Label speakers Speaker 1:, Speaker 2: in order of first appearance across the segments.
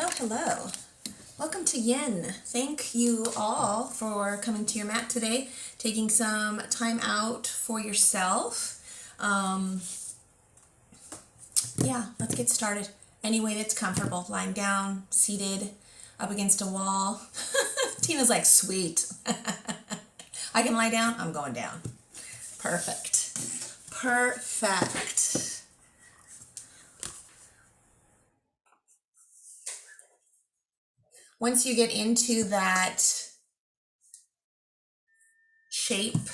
Speaker 1: Hello, hello. Welcome to Yin. Thank you all for coming to your mat today, taking some time out for yourself. Let's get started. Any way that's comfortable, lying down, seated, up against a wall. Tina's like, sweet. I can lie down, I'm going down. Perfect. Perfect. Once you get into that shape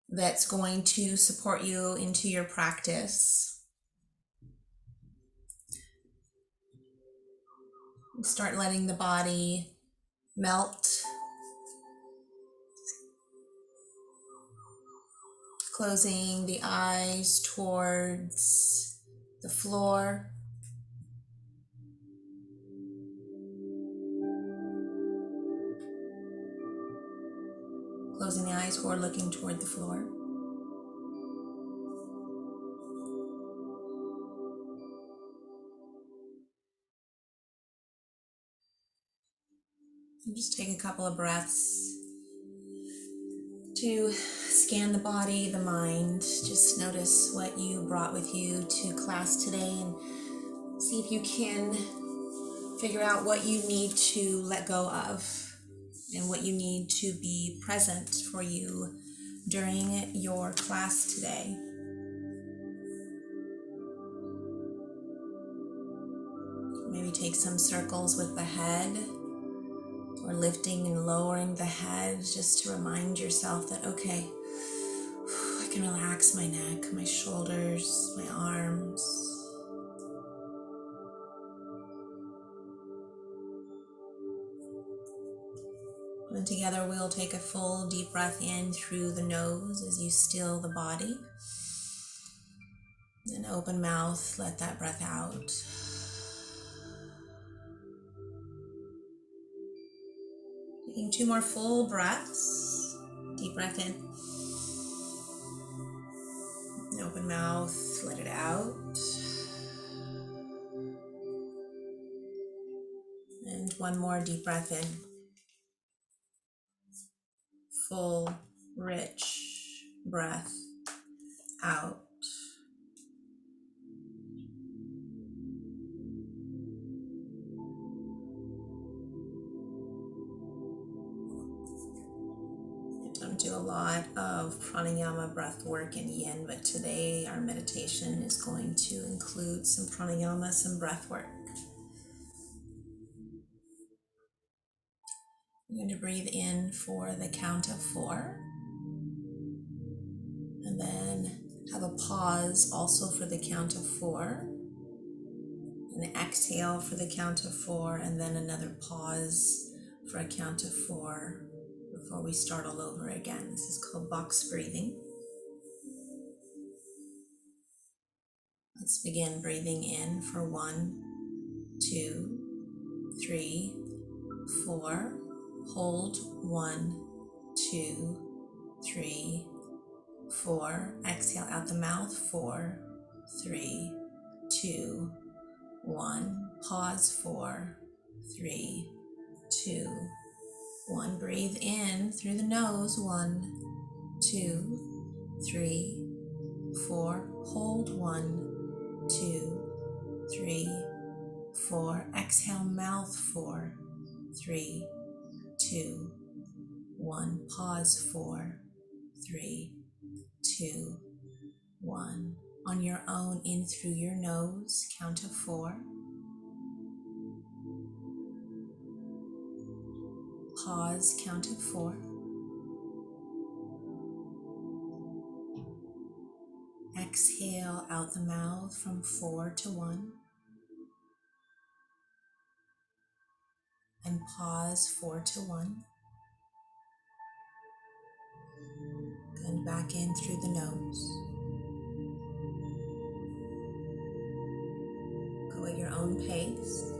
Speaker 1: that's going to support you into your practice, start letting the body melt, closing the eyes towards the floor. Closing the eyes or looking toward the floor. And just take a couple of breaths to scan the body, the mind. Just notice what you brought with you to class today and see if you can figure out what you need to let go of and what you need to be present for you during your class today. Maybe take some circles with the head or lifting and lowering the head just to remind yourself that, okay, I can relax my neck, my shoulders, my arms. And together we'll take a full deep breath in through the nose as you still the body. And open mouth, let that breath out. Taking 2 more full breaths. Deep breath in. And open mouth, let it out. And 1 more deep breath in. Full, rich breath out. I don't do a lot of pranayama breath work in Yin, but today our meditation is going to include some pranayama, some breath work. I'm going to breathe in for the count of 4, and then have a pause also for the count of 4, and exhale for the count of 4, and then another pause for a count of 4 before we start all over again. This is called box breathing. Let's begin breathing in for 1, 2, 3, 4. Hold 1, 2, 3, 4. Exhale out the mouth. 4, 3, 2, 1. Pause. 4, 3, 2, 1. Breathe in through the nose. 1, 2, 3, 4. Hold 1, 2, 3, 4. Exhale mouth. 4, 3, 2, 1. Pause. 4, 3, 2, 1. On your own, in through your nose, count of 4. Pause, count of 4. Exhale out the mouth from 4 to 1. And pause 4 to 1. And back in through the nose. Go at your own pace.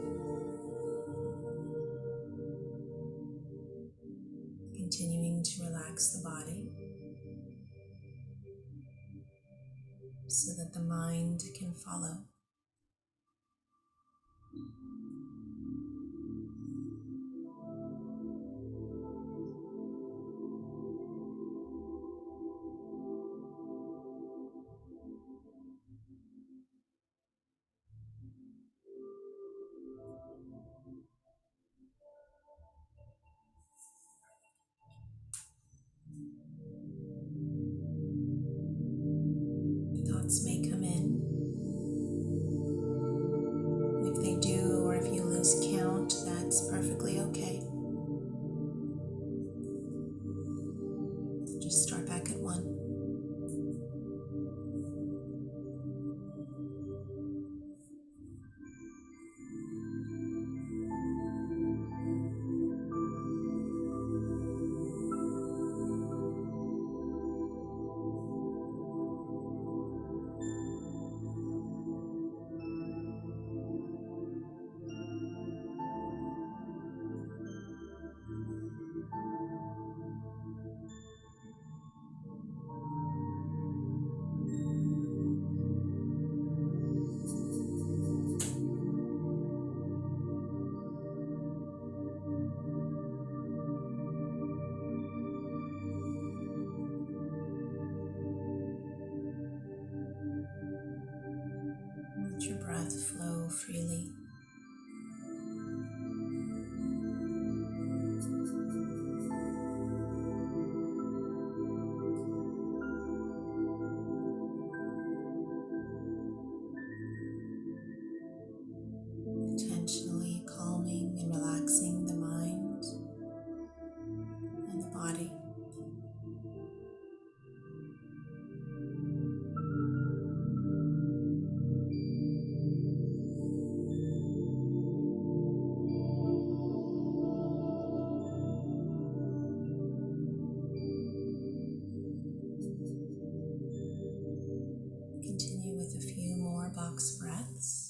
Speaker 1: Continuing to relax the body so that the mind can follow. Just start back at 1. Let your breath flow freely. Intentionally calming and relaxing the mind and the body. Continue with a few more box breaths.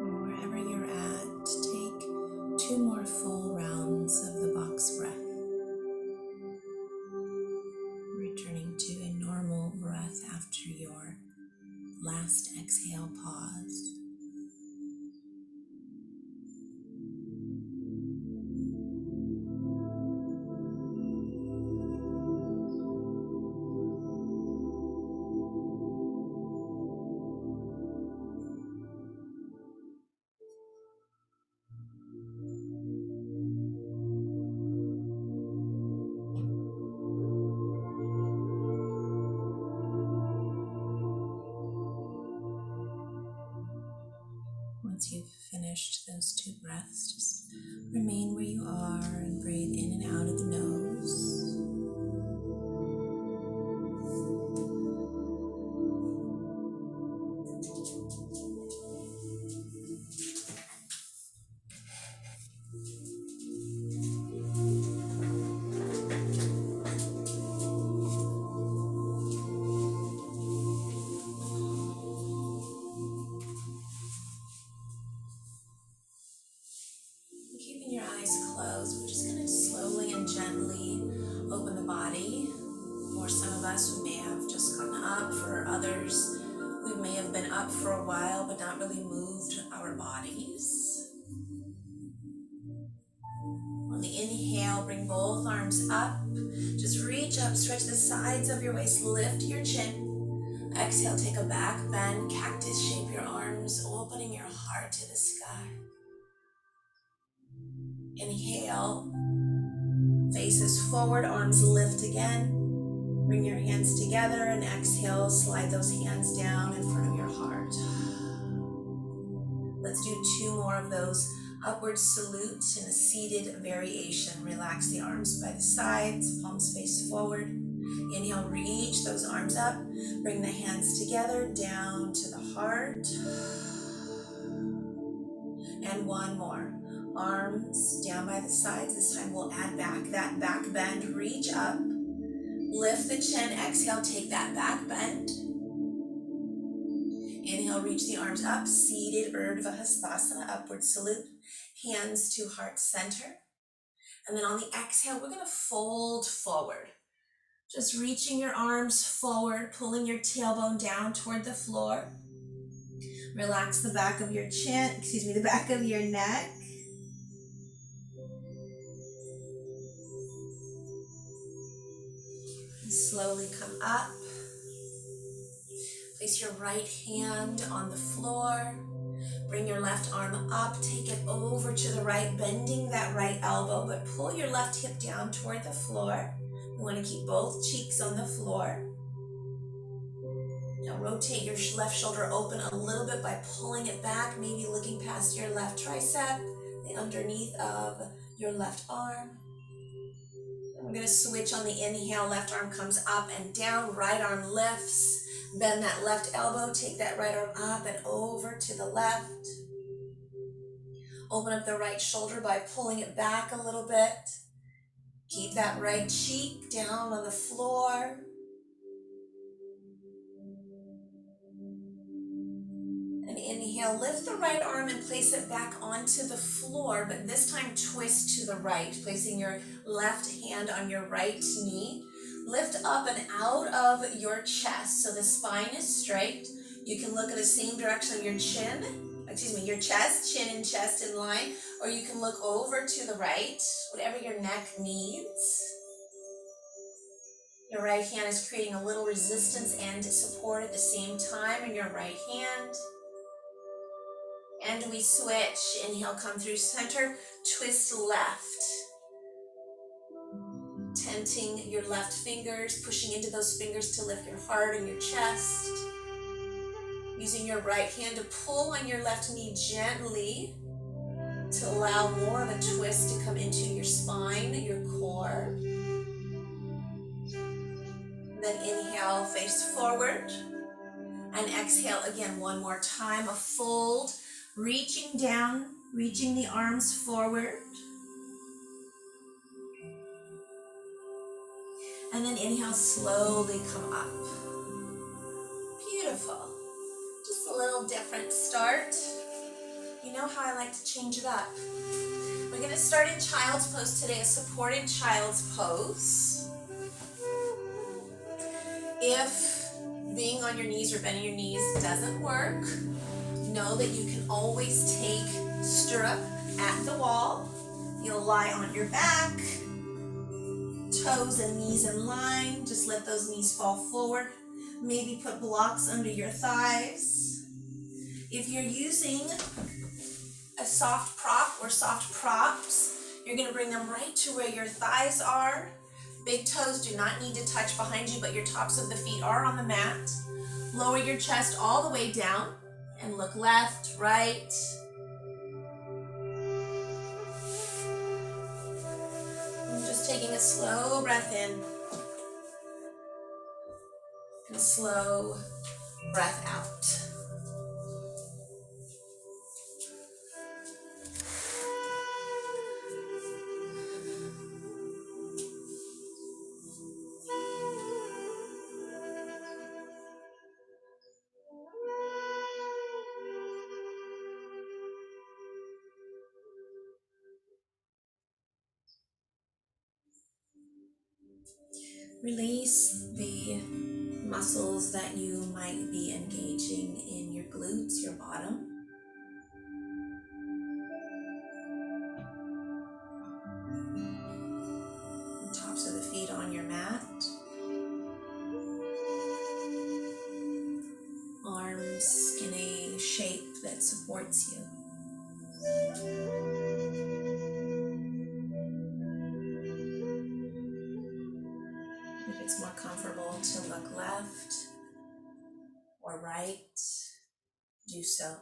Speaker 1: Wherever you're at, take 2 more full rounds of the box breath, returning to a normal breath after your last exhale pause. Once you've finished those 2 breaths, just remain where you are and breathe in and out of the nose. Keeping your eyes closed, we're just going to slowly and gently open the body. For some of us, we may have just gotten up. For others, we may have been up for a while but not really moved our bodies. On the inhale, bring both arms up. Just reach up, stretch the sides of your waist, lift your chin. Exhale, take a back bend, cactus shape your arms, opening your heart to the sky. Inhale, faces forward, arms lift again. Bring your hands together and exhale, slide those hands down in front of your heart. Let's do 2 more of those upward salutes in a seated variation. Relax the arms by the sides, palms face forward. Inhale, reach those arms up. Bring the hands together, down to the heart. And 1 more. Arms down by the sides. This time we'll add back that back bend. Reach up. Lift the chin. Exhale, take that back bend. Inhale, reach the arms up. Seated Urdhva Hastasana, upward salute. hands to heart center. And then on the exhale, we're going to fold forward. Just reaching your arms forward, pulling your tailbone down toward the floor. Relax the back of your the back of your neck. And slowly come up. Place your right hand on the floor. Bring your left arm up, take it over to the right, bending that right elbow, but pull your left hip down toward the floor. You want to keep both cheeks on the floor. Now rotate your left shoulder open a little bit by pulling it back, maybe looking past your left tricep, the underneath of your left arm. And we're going to switch on the inhale, left arm comes up and down, right arm lifts. Bend that left elbow, take that right arm up and over to the left. Open up the right shoulder by pulling it back a little bit. Keep that right cheek down on the floor. And inhale, lift the right arm and place it back onto the floor, but this time twist to the right, placing your left hand on your right knee. Lift up and out of your chest so the spine is straight. You can look at the same direction of your your chest, chin and chest in line, or you can look over to the right, whatever your neck needs. Your right hand is creating a little resistance and support at the same time in your right hand. And we switch. Inhale, come through center, twist left. Tenting your left fingers, pushing into those fingers to lift your heart and your chest. Using your right hand to pull on your left knee gently to allow more of a twist to come into your spine, your core. And then inhale, face forward. And exhale again one more time, a fold, reaching down, reaching the arms forward. And then inhale, slowly come up. Beautiful. Just a little different start. You know how I like to change it up. We're going to start in child's pose today, a supported child's pose. If being on your knees or bending your knees doesn't work, know that you can always take stirrup at the wall. You'll lie on your back, toes and knees in line. Just let those knees fall forward. Maybe put blocks under your thighs. If you're using a soft prop or soft props, you're going to bring them right to where your thighs are. Big toes do not need to touch behind you, but your tops of the feet are on the mat. Lower your chest all the way down and look left, right. And just taking a slow breath in and a slow breath out. Release the muscles that you might be engaging in your glutes, your bottom. The tops of the feet on your mat. Arms in a shape that supports you. If it's more comfortable to look left or right, do so.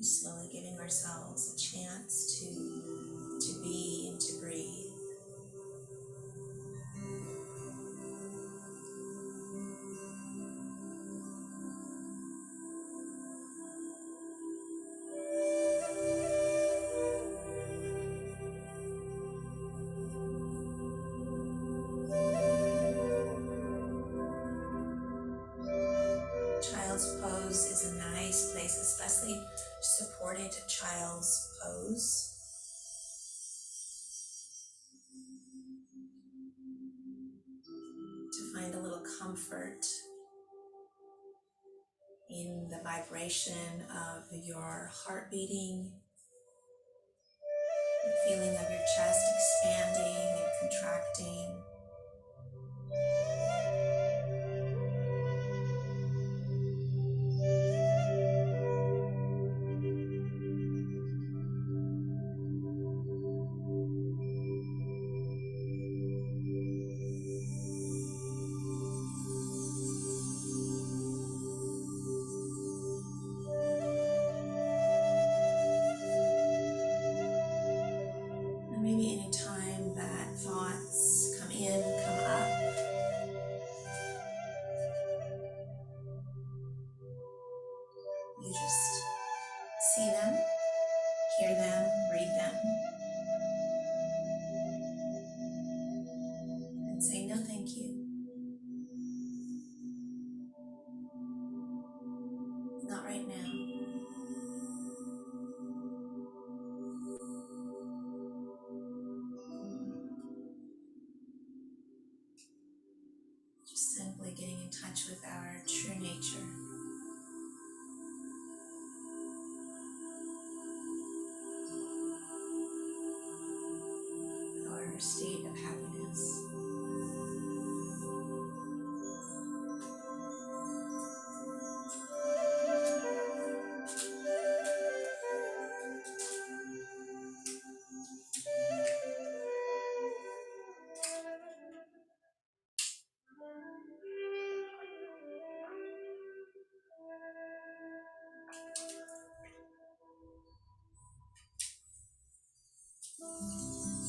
Speaker 1: Slowly giving ourselves a chance to be and to breathe. Child's pose is a nice place, especially supported child's pose. To find a little comfort in the vibration of your heart beating, the feeling of your chest expanding and contracting. And maybe anytime that thoughts come in, come up, you just see them, hear them, read them, and say no thank you. Not right now. Just simply getting in touch with our true nature, our state of happiness.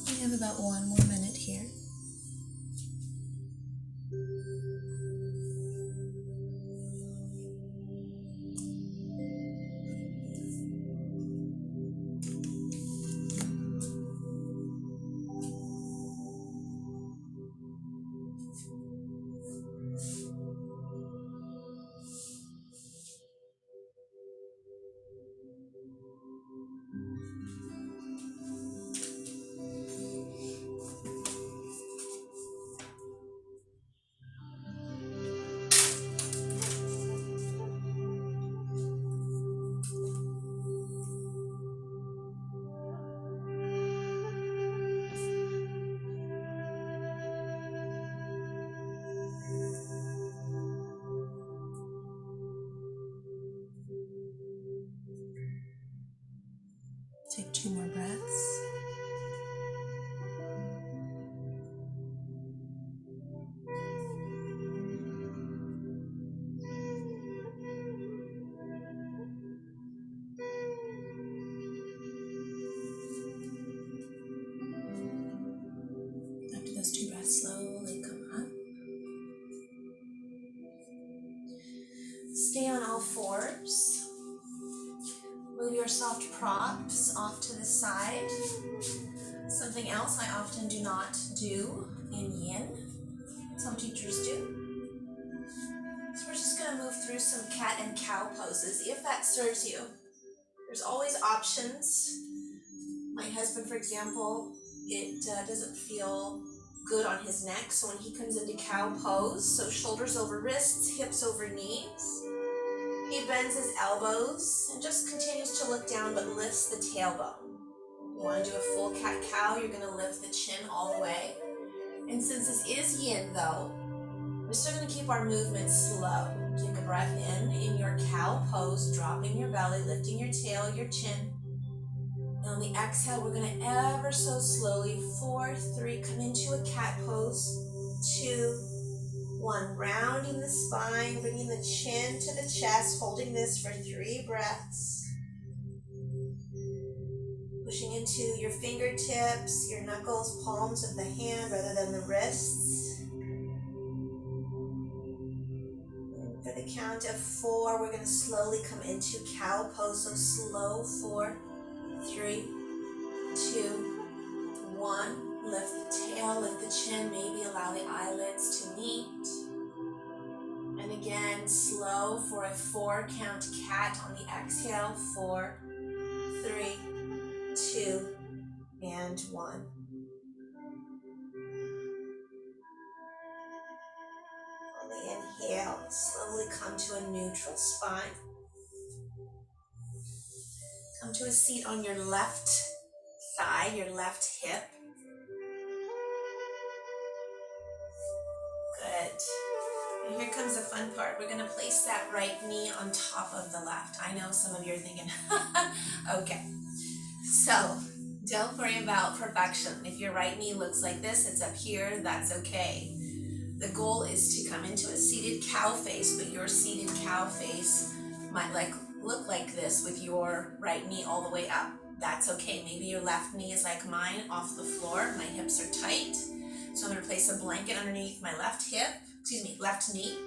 Speaker 1: We have about 1 more minute here. Take 2 more breaths. After those 2 breaths, slowly come up. Stay on all fours. Move your soft props off to the side. Something else I often do not do in Yin. Some teachers do. So we're just going to move through some cat and cow poses, if that serves you. There's always options. My husband, for example, it doesn't feel good on his neck, so when he comes into cow pose, so shoulders over wrists, hips over knees, he bends his elbows and just continues to look down but lifts the tailbone. You want to do a full cat-cow, you're going to lift the chin all the way. And since this is Yin though, we're still going to keep our movement slow. Take a breath in your cow pose, dropping your belly, lifting your tail, your chin. And on the exhale, we're going to ever so slowly, 4, 3, come into a cat pose, 2, 1, rounding the spine, bringing the chin to the chest, holding this for 3 breaths. Pushing into your fingertips, your knuckles, palms of the hand rather than the wrists. And for the count of 4, we're going to slowly come into cow pose. So slow, 4, 3, 2, 1. Lift the tail, lift the chin, maybe allow the eyelids to meet. And again, slow for a 4 count cat on the exhale. 4, 3, 2, and 1. On the inhale, slowly come to a neutral spine. Come to a seat on your left thigh, your left hip. Good. And here comes the fun part. We're going to place that right knee on top of the left. I know some of you are thinking, okay. So don't worry about perfection. If your right knee looks like this, it's up here, that's okay. The goal is to come into a seated cow face, but your seated cow face might look like this with your right knee all the way up. That's okay. Maybe your left knee is like mine, off the floor. My hips are tight. So I'm going to place a blanket underneath my left knee.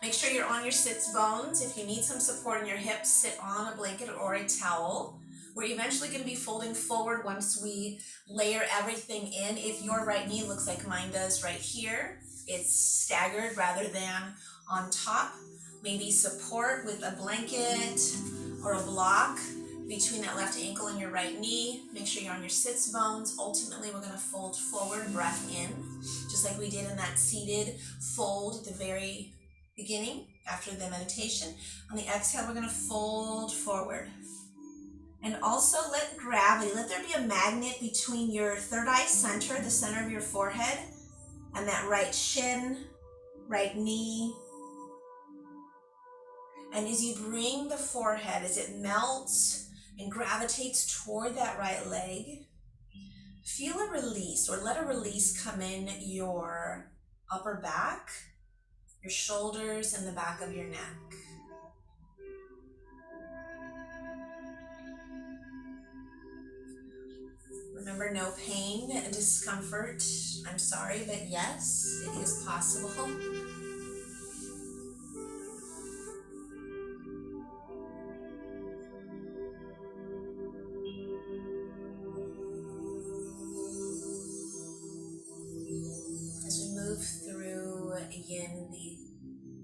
Speaker 1: Make sure you're on your sits bones. If you need some support in your hips, sit on a blanket or a towel. We're eventually going to be folding forward once we layer everything in. If your right knee looks like mine does right here, it's staggered rather than on top. Maybe support with a blanket or a block between that left ankle and your right knee. Make sure you're on your sits bones. Ultimately, we're going to fold forward, breath in, just like we did in that seated fold at the very beginning after the meditation. On the exhale, we're going to fold forward. And also let gravity, let there be a magnet between your third eye center, the center of your forehead, and that right shin, right knee. And as you bring the forehead, as it melts and gravitates toward that right leg, feel a release, or let a release come in your upper back, your shoulders, and the back of your neck. Remember, no pain, discomfort. I'm sorry, but yes, it is possible. As we move through yin,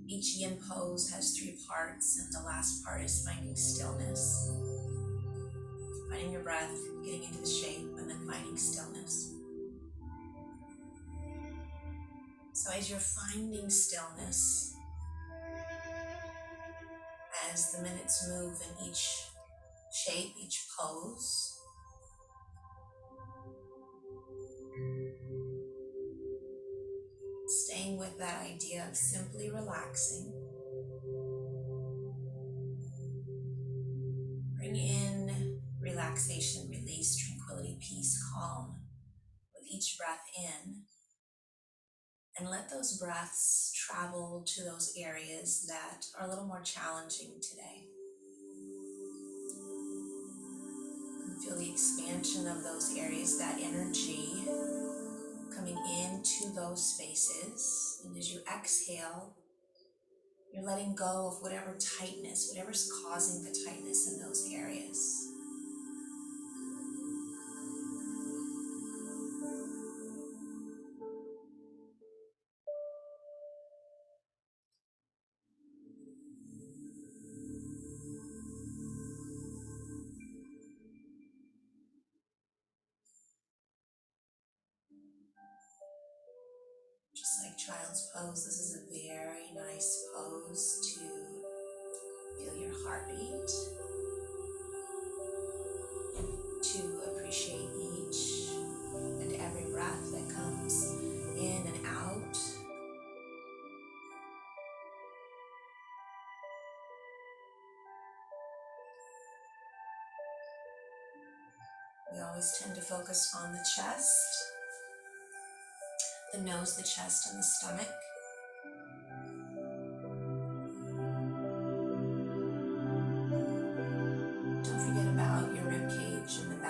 Speaker 1: each yin pose has 3 parts, and the last part is finding stillness. Finding your breath, getting into the shape, and then finding stillness. So as you're finding stillness, as the minutes move in each shape, each pose, staying with that idea of simply relaxing. Bring in relaxation, release, tranquility, peace, calm with each breath in. And let those breaths travel to those areas that are a little more challenging today. And feel the expansion of those areas, that energy coming into those spaces. And as you exhale, you're letting go of whatever tightness, whatever's causing the tightness in those areas. Just like child's pose, this is a very nice pose to feel your heartbeat, to appreciate each and every breath that comes in and out. We always tend to focus on the chest, the nose, the chest, and the stomach. Don't forget about your rib cage and the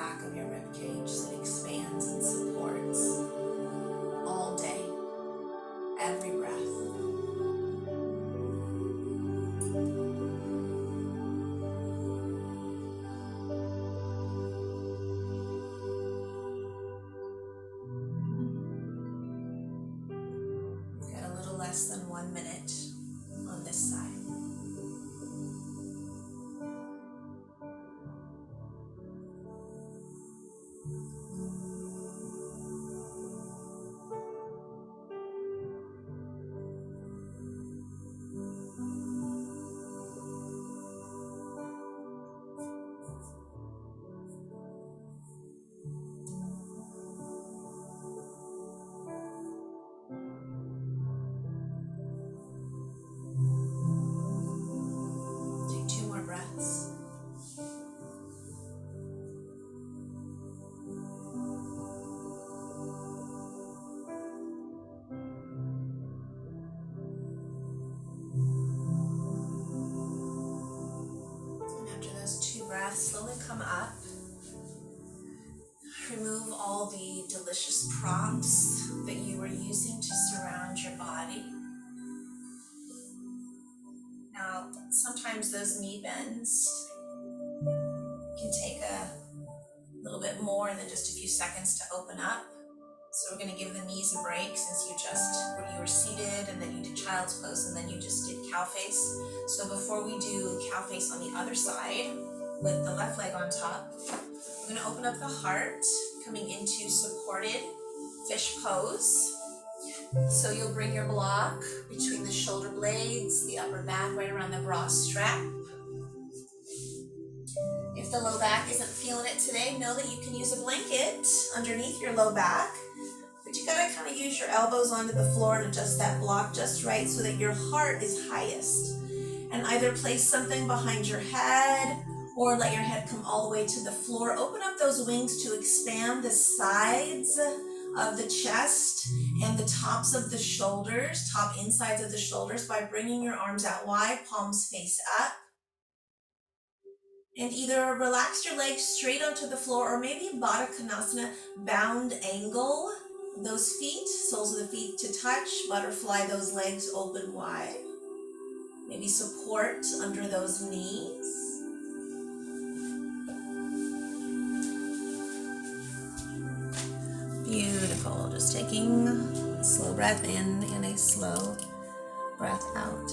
Speaker 1: remove all the delicious props that you were using to surround your body. Now, sometimes those knee bends can take a little bit more than just a few seconds to open up. So we're going to give the knees a break since you were seated and then you did child's pose and then you just did cow face. So before we do cow face on the other side with the left leg on top, we're going to open up the heart, coming into supported fish pose. So you'll bring your block between the shoulder blades, the upper back, right around the bra strap. If the low back isn't feeling it today, know that you can use a blanket underneath your low back. But you gotta kind of use your elbows onto the floor and adjust that block just right so that your heart is highest. And either place something behind your head or let your head come all the way to the floor. Open up those wings to expand the sides of the chest and the tops of the shoulders, top insides of the shoulders by bringing your arms out wide, palms face up. And either relax your legs straight onto the floor or maybe Baddha Konasana, bound angle. Those feet, soles of the feet to touch, butterfly those legs open wide. Maybe support under those knees. Beautiful. Just taking a slow breath in and a slow breath out.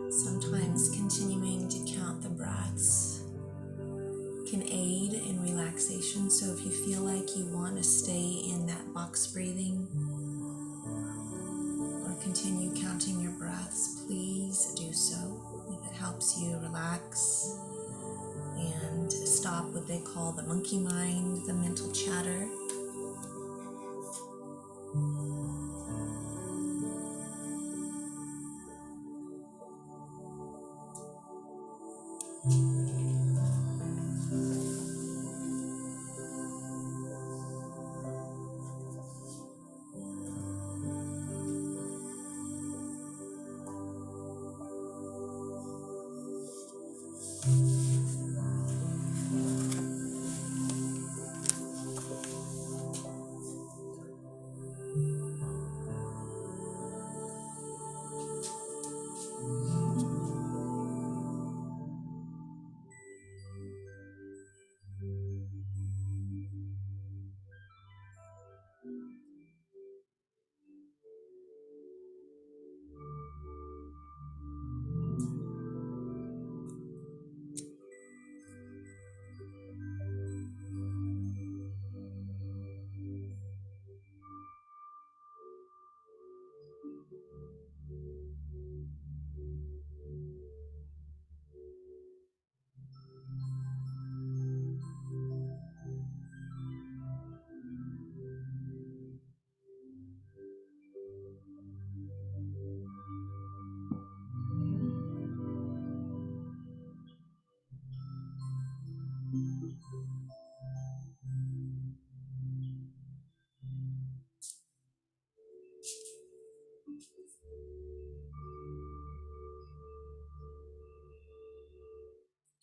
Speaker 1: Sometimes continuing to count the breaths can aid in relaxation. So if you feel like you want to stay in that box breathing or continue counting your breaths, please do so. If it helps you relax and stop what they call the monkey mind, the mental chatter.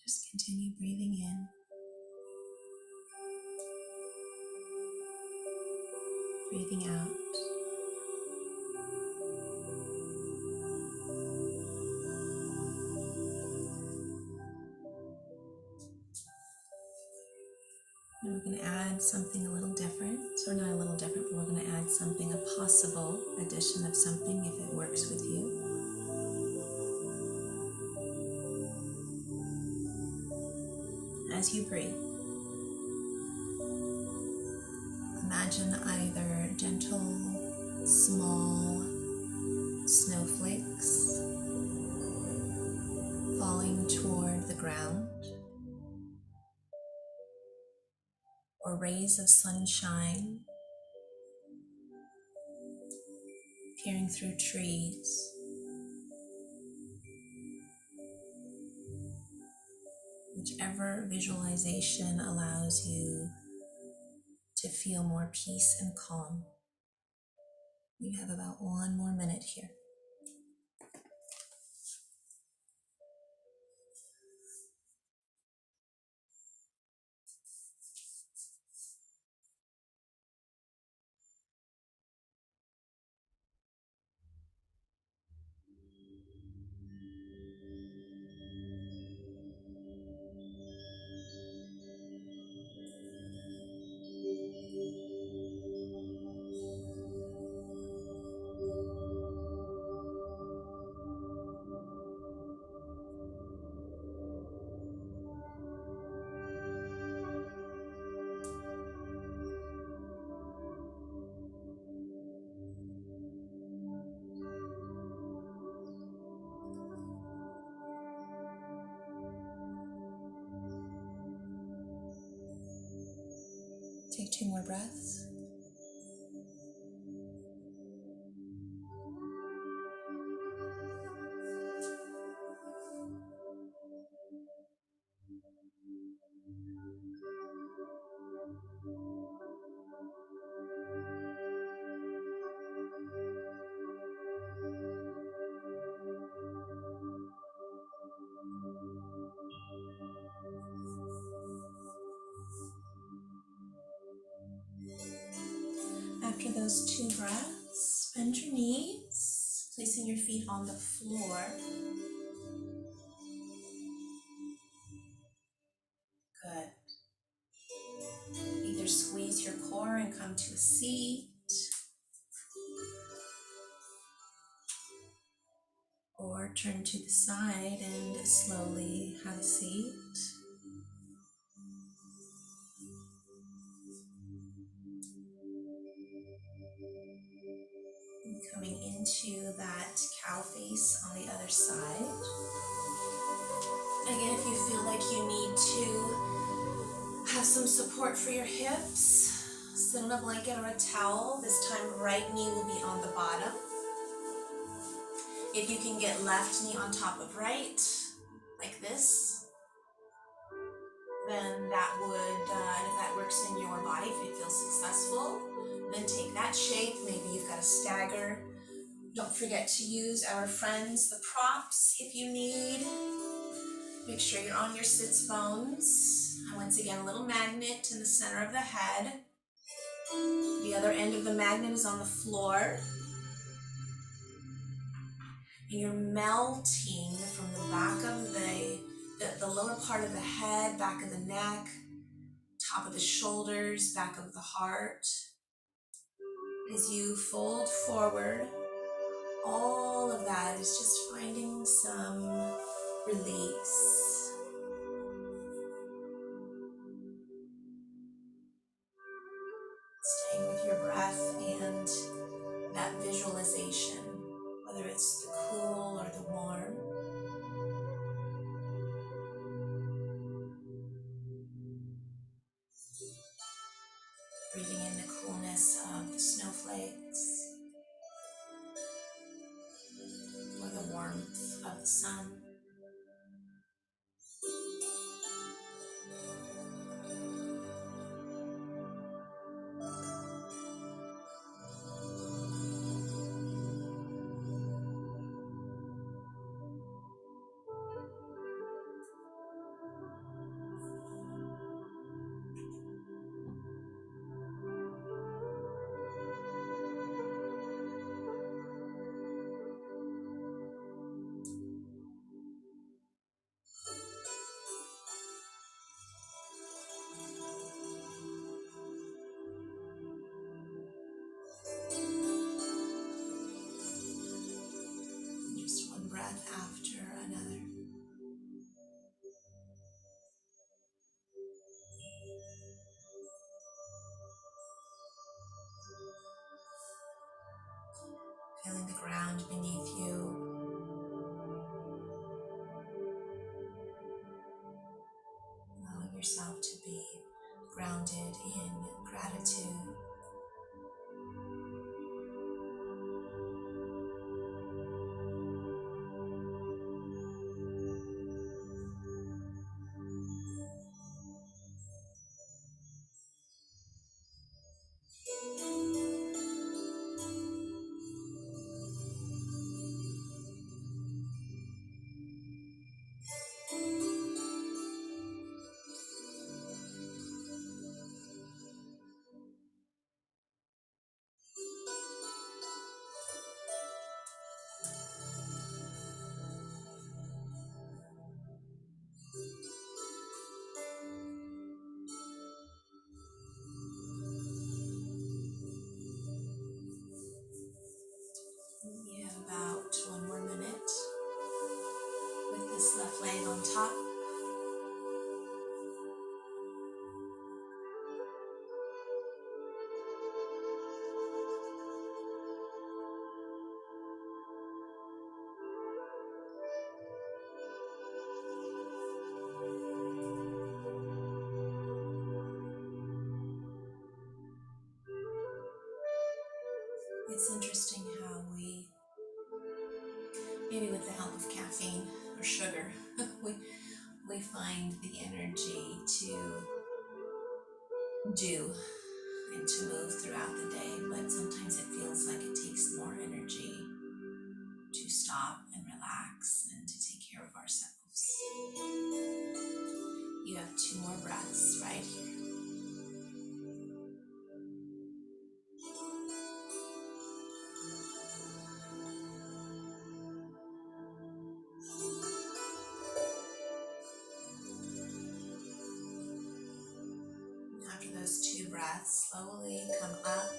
Speaker 1: Just continue breathing in, breathing out. And we're going to add something a little different, or not a little different, but we're going to add something, a possible addition of something if it works with you. As you breathe, imagine either gentle, small snowflakes falling toward the ground, or rays of sunshine peering through trees. Whichever visualization allows you to feel more peace and calm. We have about 1 more minute here. Take 2 more breaths. After those 2 breaths, bend your knees, placing your feet on the floor. Good. Either squeeze your core and come to a seat, or turn to the side and slowly have a seat. And coming into that cow face on the other side. Again, if you feel like you need to have some support for your hips, sit on a blanket or a towel. This time, right knee will be on the bottom. If you can get left knee on top of right, like this, then that would, and if that works in your body, if it feels successful, then take that shape. Maybe you've got a stagger. Don't forget to use our friends, the props, if you need. Make sure you're on your sits bones. And once again, a little magnet in the center of the head. The other end of the magnet is on the floor. And you're melting from the back of the lower part of the head, back of the neck, top of the shoulders, back of the heart. As you fold forward, all of that is just finding some release. Staying with your breath and that visualization, whether it's the cool or the warm. Breathing in the coolness of the snowflakes or the warmth of the sun. feeling the ground beneath you. Allowing yourself to be grounded in gratitude. You have about 1 more minute with this left leg on top. It's interesting how we, maybe with the help of caffeine or sugar, we find the energy to do and to move throughout the day, but sometimes it feels like it takes more energy to stop and relax and to take care of ourselves. You have 2 more breaths right here. After those 2 breaths, slowly come up.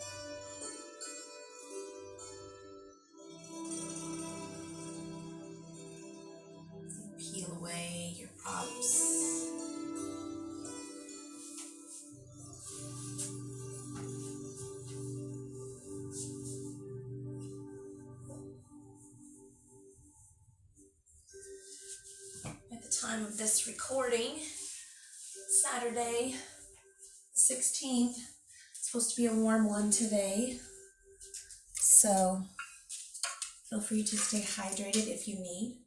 Speaker 1: Peel away your props. At the time of this recording, Saturday, 16th, it's supposed to be a warm one today. So feel free to stay hydrated if you need.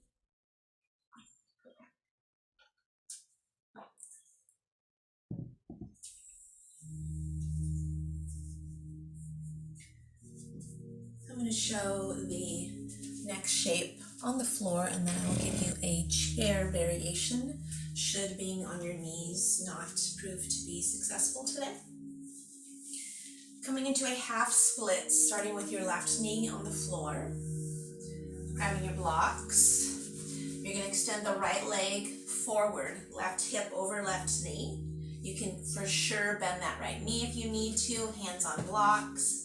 Speaker 1: I'm going to show the next shape on the floor, and then I will give you a chair variation should being on your knees not prove to be successful today. Coming into a half split, starting with your left knee on the floor, grabbing your blocks. You're going to extend the right leg forward, left hip over left knee. You can for sure bend that right knee if you need to, hands on blocks.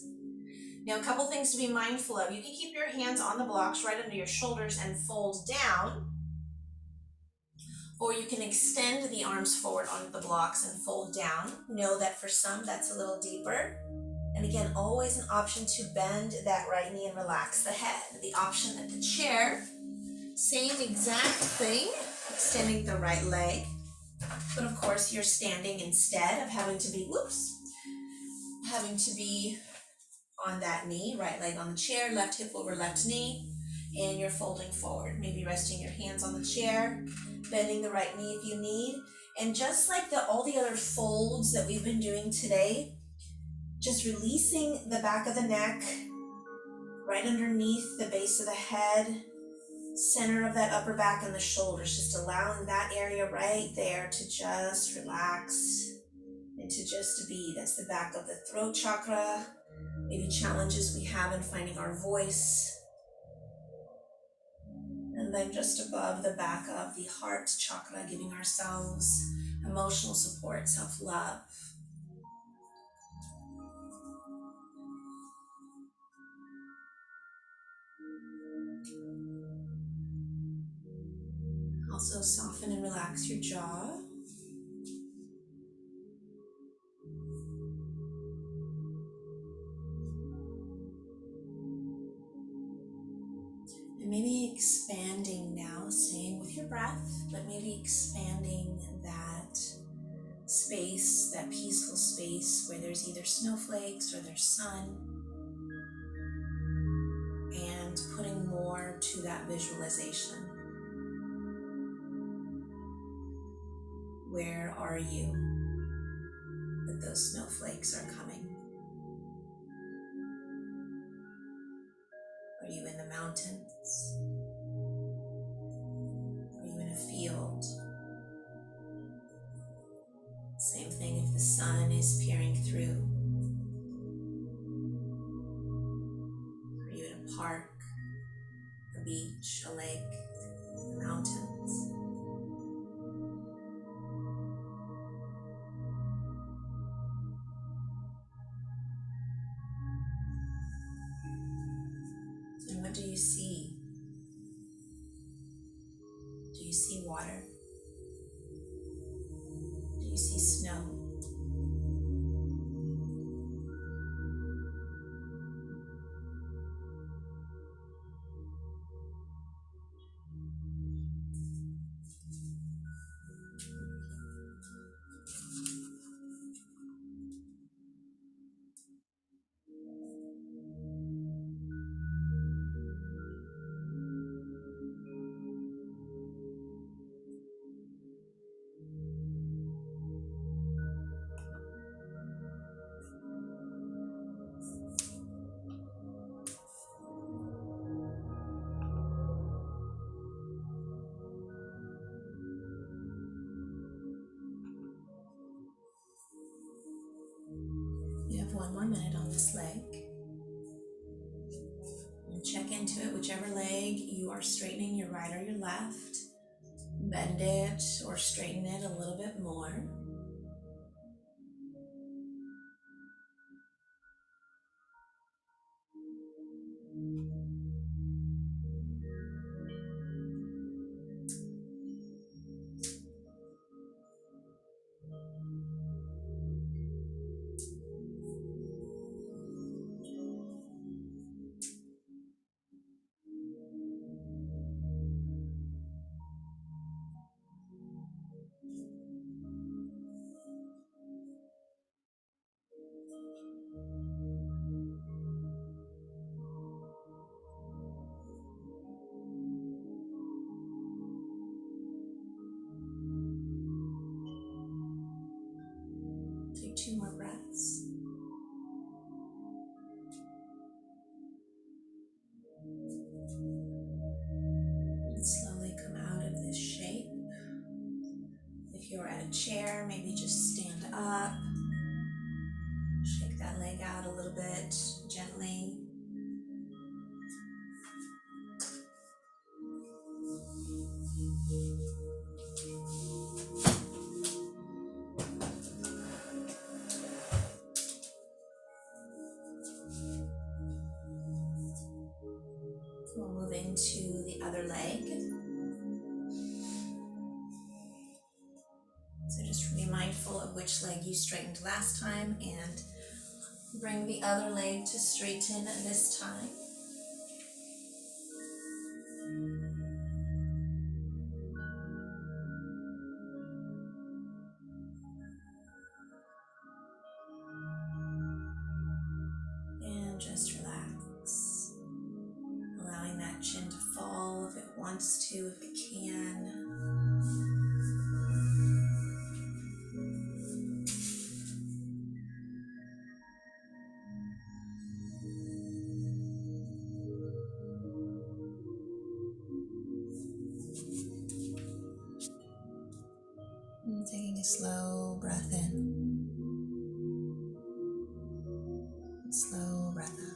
Speaker 1: Now, a couple things to be mindful of. You can keep your hands on the blocks right under your shoulders and fold down, or you can extend the arms forward onto the blocks and fold down. Know that for some, that's a little deeper. And again, always an option to bend that right knee and relax the head. The option at the chair, same exact thing, extending the right leg. But of course, you're standing instead of having to be on that knee, right leg on the chair, left hip over left knee, and you're folding forward, maybe resting your hands on the chair, bending the right knee if you need. And just like all the other folds that we've been doing today, just releasing the back of the neck, right underneath the base of the head, center of that upper back and the shoulders, just allowing that area right there to just relax and to just be. That's the back of the throat chakra. Maybe challenges we have in finding our voice. And then just above the back of the heart chakra, giving ourselves emotional support, self-love. Also soften and relax your jaw. And maybe expanding now, staying with your breath, but maybe expanding that space, that peaceful space where there's either snowflakes or there's sun, and putting more to that visualization. Where are you that those snowflakes are coming? Are you in the mountains? Are you in a field? Same thing if the sun is peering through. Are you in a park, a beach, a lake, the mountains? And what do you see? Do you see water? Do you see snow? You have 1 more minute on this leg. And check into it, whichever leg you are straightening, your right or your left. Bend it or straighten it a little bit more. Take 2 more breaths. And slowly come out of this shape. If you're at a chair, maybe just stand up. Shake that leg out a little bit gently. We'll move into the other leg. So just be mindful of which leg you straightened last time and bring the other leg to straighten this time. And just relax. Allowing that chin to fall if it wants to, if it can. And taking a slow breath in, slow breath out.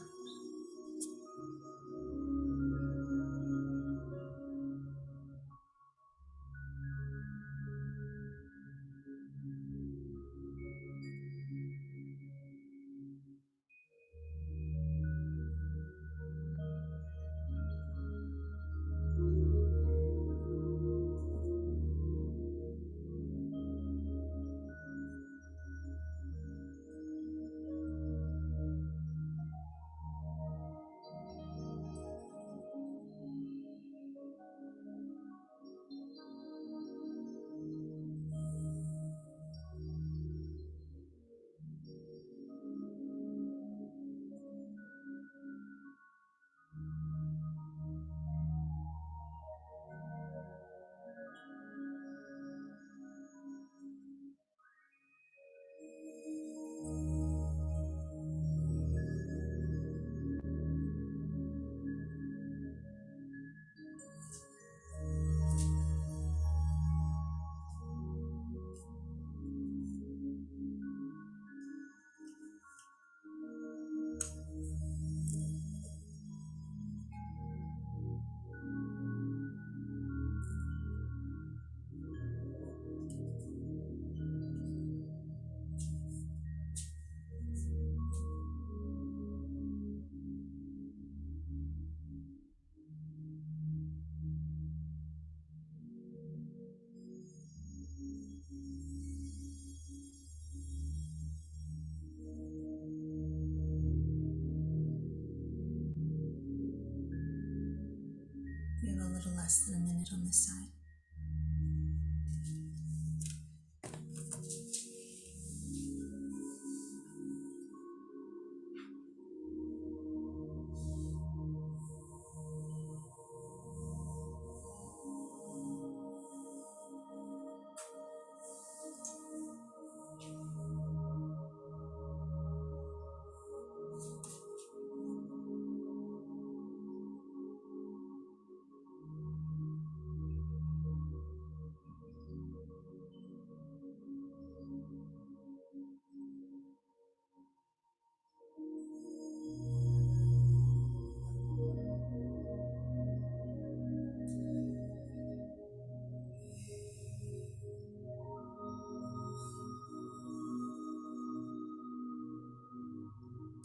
Speaker 1: less than a minute on this side.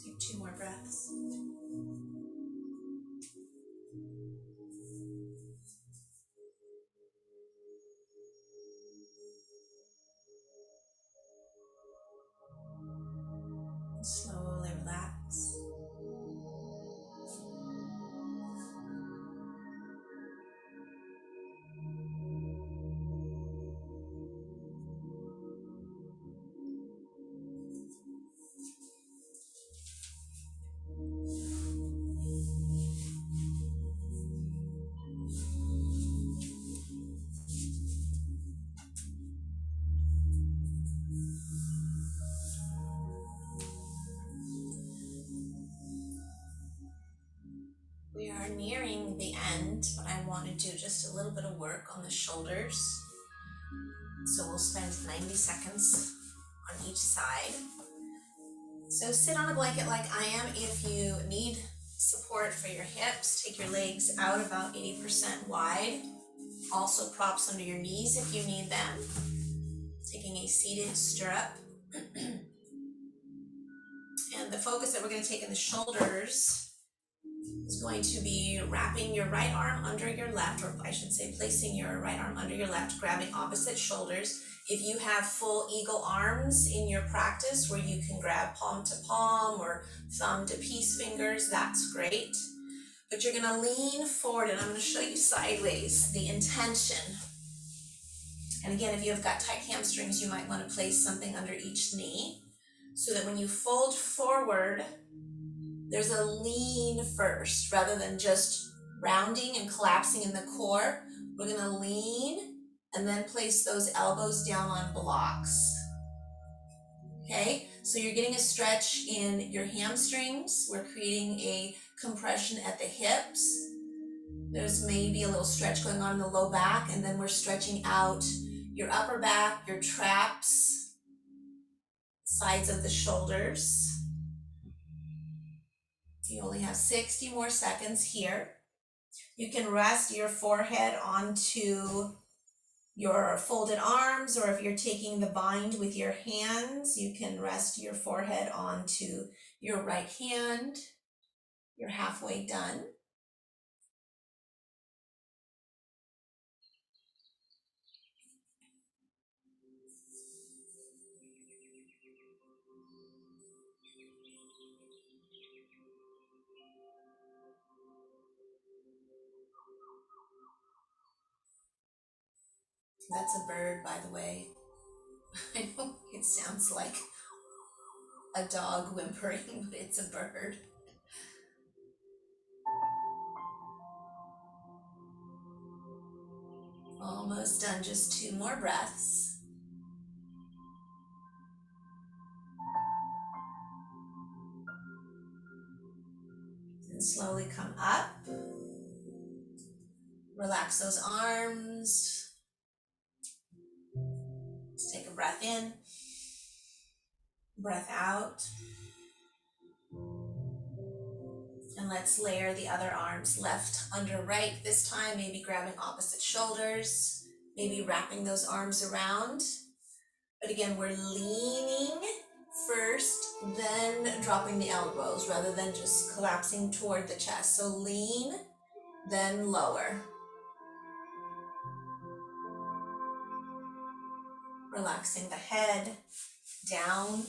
Speaker 1: Take 2 more breaths. Slowly relax. We are nearing the end, but I want to do just a little bit of work on the shoulders. So we'll spend 90 seconds on each side. So sit on a blanket like I am. If you need support for your hips, take your legs out about 80% wide. Also props under your knees if you need them. Taking a seated stirrup. And the focus that we're going to take in the shoulders is going to be wrapping your right arm under your left, or I should say placing your right arm under your left, grabbing opposite shoulders. If you have full eagle arms in your practice where you can grab palm to palm or thumb to peace fingers, that's great. But you're going to lean forward, and I'm going to show you sideways the intention. And again, if you have got tight hamstrings, you might want to place something under each knee so that when you fold forward, there's a lean first rather than just rounding and collapsing in the core. We're going to lean and then place those elbows down on blocks. Okay, so you're getting a stretch in your hamstrings. We're creating a compression at the hips. There's maybe a little stretch going on in the low back, and then we're stretching out your upper back, your traps, sides of the shoulders. You only have 60 more seconds here. You can rest your forehead onto your folded arms, or if you're taking the bind with your hands, you can rest your forehead onto your right hand. You're halfway done. That's a bird, by the way. I know it sounds like a dog whimpering, but it's a bird. Almost done, just 2 more breaths. And slowly come up. Relax those arms. Let's take a breath in, breath out. And let's layer the other arms, left under right this time, maybe grabbing opposite shoulders, maybe wrapping those arms around. But again, we're leaning first, then dropping the elbows rather than just collapsing toward the chest. So lean, then lower. Relaxing the head down.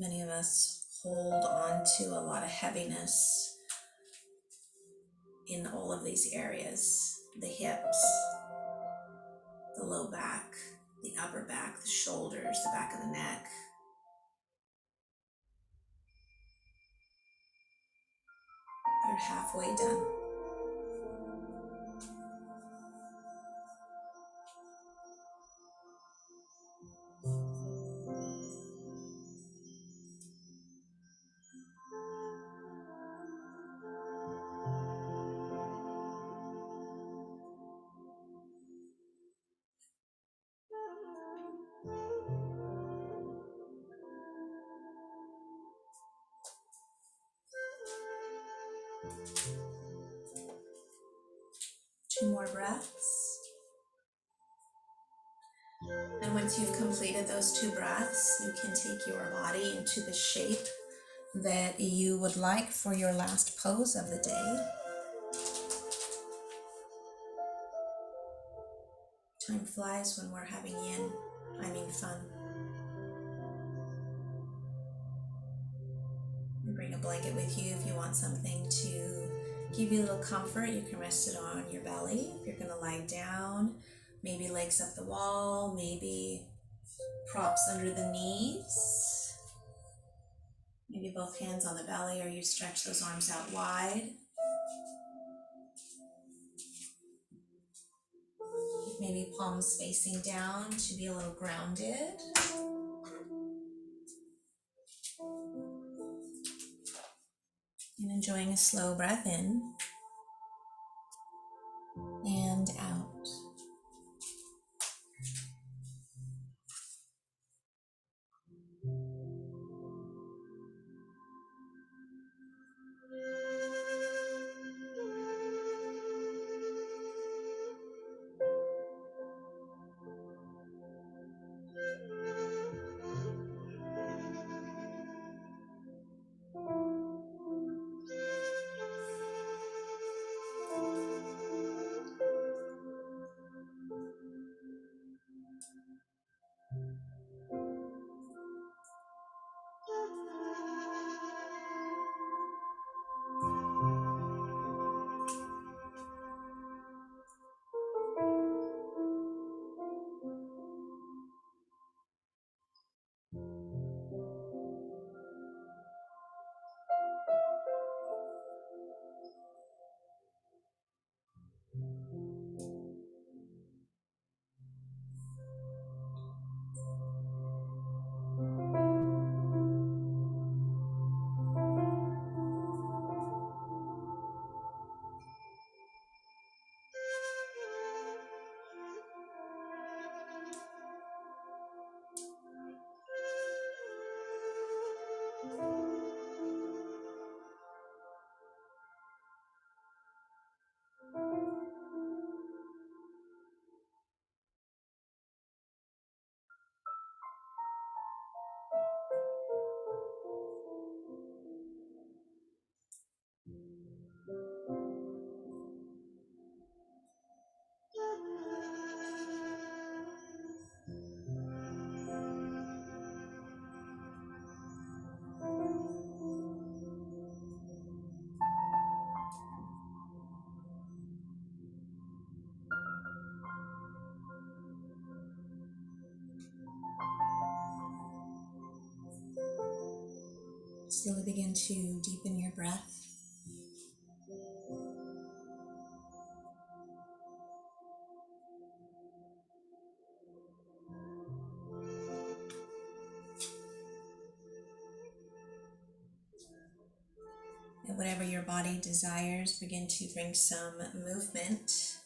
Speaker 1: Many of us hold on to a lot of heaviness in all of these areas: the hips, the low back, the upper back, the shoulders, the back of the neck. You're halfway done. Two more breaths. And once you've completed those two breaths, you can take your body into the shape that you would like for your last pose of the day. Time flies when we're having fun. And bring a blanket with you if you want something to give you a little comfort. You can rest it on your belly. If you're going to lie down, maybe legs up the wall, maybe props under the knees, maybe both hands on the belly, or you stretch those arms out wide. Maybe palms facing down to be a little grounded. And enjoying a slow breath in and out. Slowly begin to deepen your breath. And whatever your body desires, begin to bring some movement.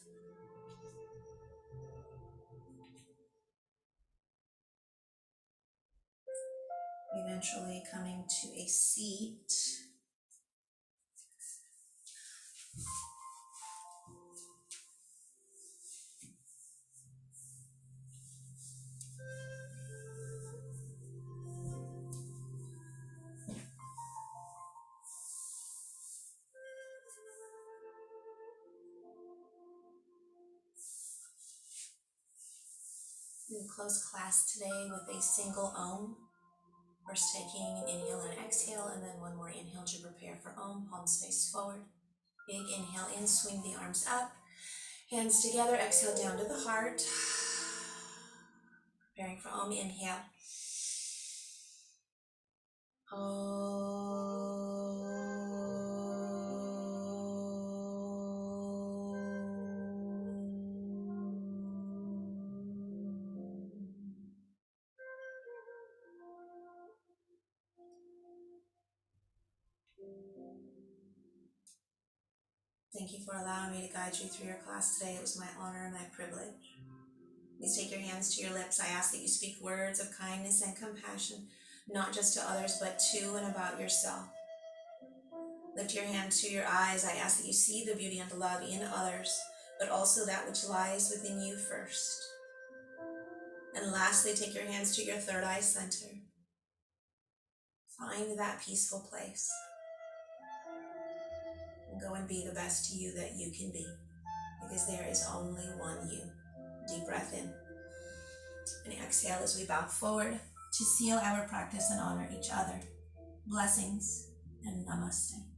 Speaker 1: Eventually coming to a seat. We'll close class today with a single Om. First taking an inhale and an exhale, and then one more inhale to prepare for Om. Palms face forward. Big inhale in, swing the arms up. Hands together, exhale down to the heart. Preparing for Om, inhale. Thank you for allowing me to guide you through your class today. It was my honor and my privilege. Please take your hands to your lips. I ask that you speak words of kindness and compassion, not just to others, but to and about yourself. Lift your hand to your eyes. I ask that you see the beauty and the love in others, but also that which lies within you first. And lastly, take your hands to your third eye center. Find that peaceful place. And go and be the best you that you can be, because there is only one you. Deep breath in. And exhale as we bow forward to seal our practice and honor each other. Blessings and namaste.